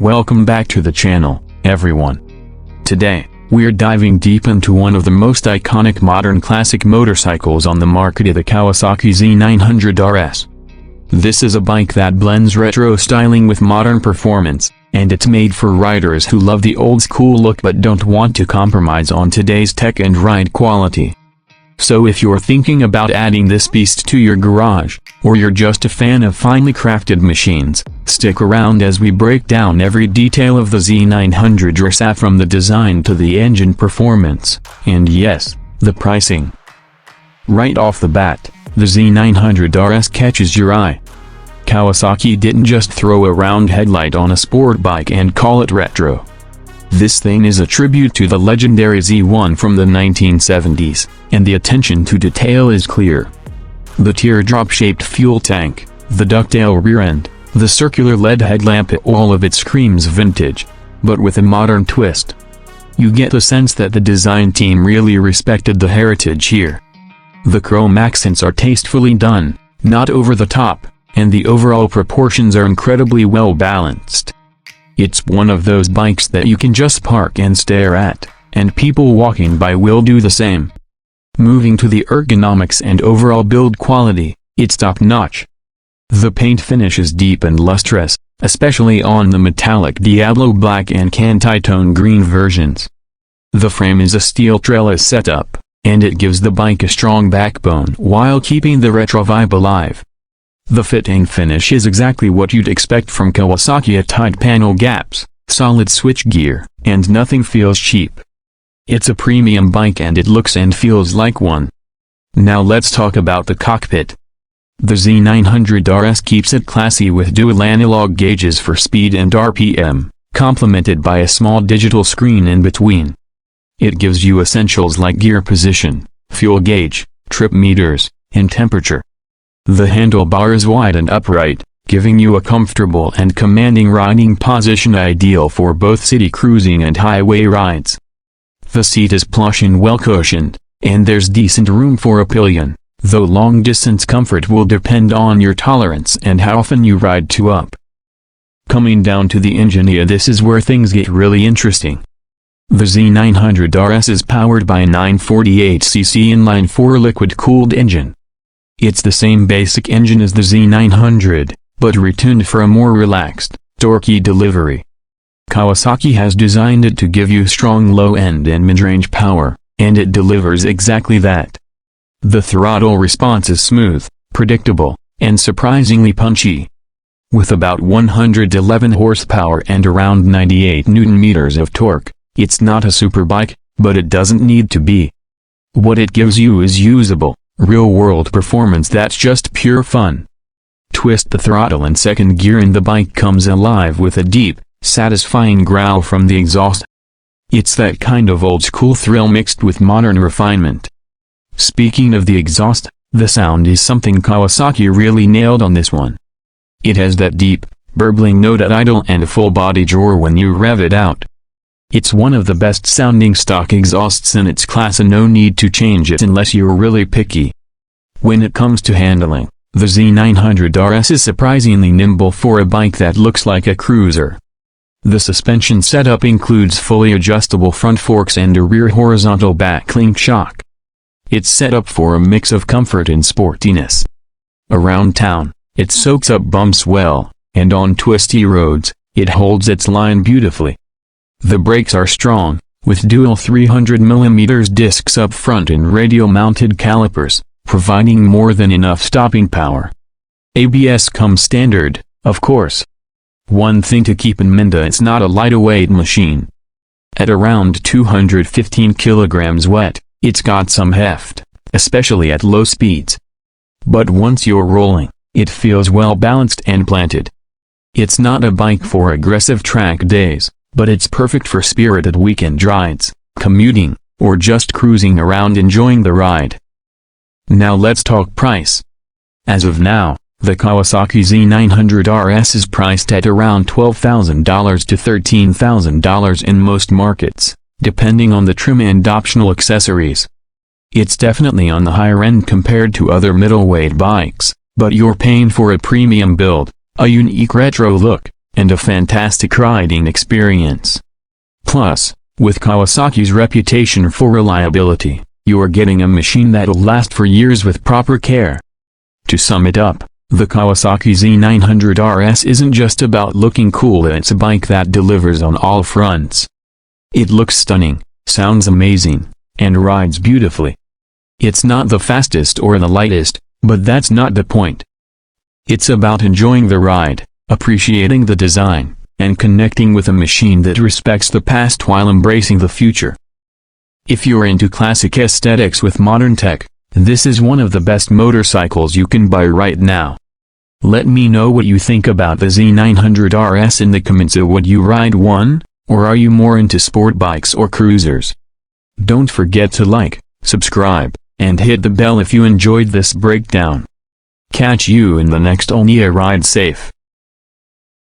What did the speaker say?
Welcome back to the channel, everyone. Today, we're diving deep into one of the most iconic modern classic motorcycles on the market, the Kawasaki Z900RS. This is a bike that blends retro styling with modern performance, and it's made for riders who love the old school look but don't want to compromise on today's tech and ride quality. So if you're thinking about adding this beast to your garage, or you're just a fan of finely crafted machines, stick around as we break down every detail of the Z900RS, from the design to the engine performance, and yes, the pricing. Right off the bat, the Z900RS catches your eye. Kawasaki didn't just throw a round headlight on a sport bike and call it retro. This thing is a tribute to the legendary Z1 from the 1970s, and the attention to detail is clear. The teardrop-shaped fuel tank, the ducktail rear end, the circular LED headlamp, all of it screams vintage, but with a modern twist. You get the sense that the design team really respected the heritage here. The chrome accents are tastefully done, not over the top, and the overall proportions are incredibly well balanced. It's one of those bikes that you can just park and stare at, and people walking by will do the same. Moving to the ergonomics and overall build quality, it's top-notch. The paint finish is deep and lustrous, especially on the metallic Diablo Black and Cantitone Green versions. The frame is a steel trellis setup, and it gives the bike a strong backbone while keeping the retro vibe alive. The fitting finish is exactly what you'd expect from Kawasaki: tight panel gaps, solid switchgear, and nothing feels cheap. It's a premium bike and it looks and feels like one. Now let's talk about the cockpit. The Z900RS keeps it classy with dual analog gauges for speed and RPM, complemented by a small digital screen in between. It gives you essentials like gear position, fuel gauge, trip meters, and temperature. The handlebar is wide and upright, giving you a comfortable and commanding riding position ideal for both city cruising and highway rides. The seat is plush and well cushioned, and there's decent room for a pillion, though long-distance comfort will depend on your tolerance and how often you ride to up. Coming down to the engine here, this is where things get really interesting. The Z900RS is powered by a 948cc inline-four liquid-cooled engine. It's the same basic engine as the Z900, but retuned for a more relaxed, torquey delivery. Kawasaki has designed it to give you strong low-end and mid-range power, and it delivers exactly that. The throttle response is smooth, predictable, and surprisingly punchy. With about 111 horsepower and around 98 Nm of torque, it's not a superbike, but it doesn't need to be. What it gives you is usable, real-world performance that's just pure fun. Twist the throttle in second gear and the bike comes alive with a deep, satisfying growl from the exhaust. It's that kind of old-school thrill mixed with modern refinement. Speaking of the exhaust, the sound is something Kawasaki really nailed on this one. It has that deep, burbling note at idle and a full-body roar when you rev it out. It's one of the best-sounding stock exhausts in its class, and no need to change it unless you're really picky. When it comes to handling, the Z900RS is surprisingly nimble for a bike that looks like a cruiser. The suspension setup includes fully adjustable front forks and a rear horizontal backlink shock. It's set up for a mix of comfort and sportiness. Around town, it soaks up bumps well, and on twisty roads, it holds its line beautifully. The brakes are strong, with dual 300mm discs up front and radial-mounted calipers, providing more than enough stopping power. ABS comes standard, of course. One thing to keep in mind: it's not a lightweight machine. At around 215 kilograms wet, it's got some heft, especially at low speeds. But once you're rolling, it feels well balanced and planted. It's not a bike for aggressive track days, but it's perfect for spirited weekend rides, commuting, or just cruising around enjoying the ride. Now let's talk price. As of now, the Kawasaki Z900RS is priced at around $12,000 to $13,000 in most markets, depending on the trim and optional accessories. It's definitely on the higher end compared to other middleweight bikes, but you're paying for a premium build, a unique retro look, and a fantastic riding experience. Plus, with Kawasaki's reputation for reliability, you are getting a machine that'll last for years with proper care. To sum it up, the Kawasaki Z900RS isn't just about looking cool, it's a bike that delivers on all fronts. It looks stunning, sounds amazing, and rides beautifully. It's not the fastest or the lightest, but that's not the point. It's about enjoying the ride, appreciating the design, and connecting with a machine that respects the past while embracing the future. If you're into classic aesthetics with modern tech, this is one of the best motorcycles you can buy right now. Let me know what you think about the Z900RS in the comments. Would you ride one, or are you more into sport bikes or cruisers? Don't forget to like, subscribe, and hit the bell if you enjoyed this breakdown. Catch you in the next one. Ride safe.